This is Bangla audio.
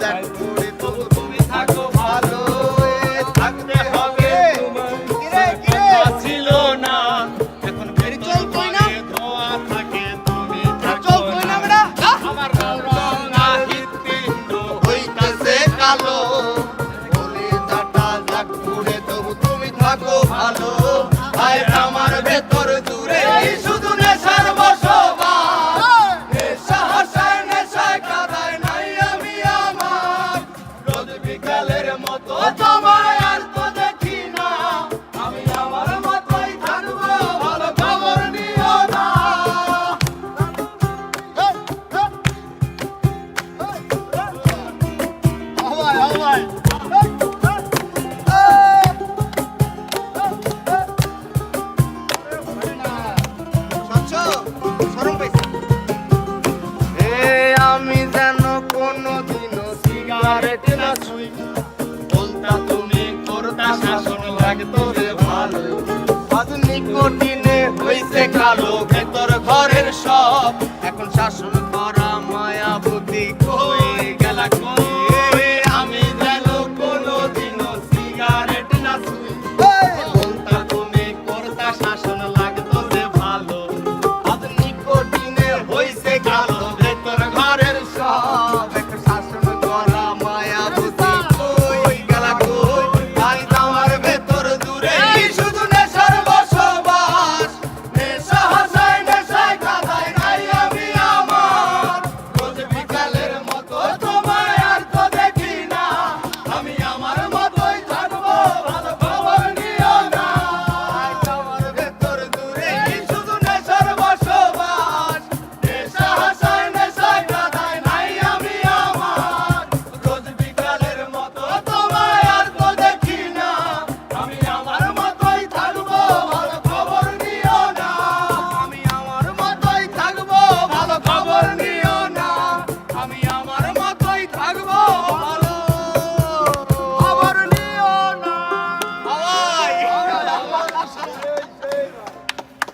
দেখ পুরে তবু তুমি থাকো ভালো থাকতে হবে ছিল না এখন চল কই না ধোয়া থাকে তুমি চল কই না বেটা আমার রঙা হৃৎপিণ্ড হইতেছে কালো বলে দাটা দেখ পুরে তবু তুমি থাকো ভালো আয় আমার ভেতর দূরে শুধু নেশার বসবাস নেশা হাসায় নেশায় কাদায় নাই আমি আমার রোজ বিকালের মতো তোমায় আর তো দেখি না আমি আমার মতোই থাকবো ভালো খবর নিও না আমি যেন কোনদিনও সিগারেট না ছুঁই বলতা তুমি করতা শাসন লাগতো রে ভালো আজ নিকোটিনে হইছে কালো ভেতর ঘরের সব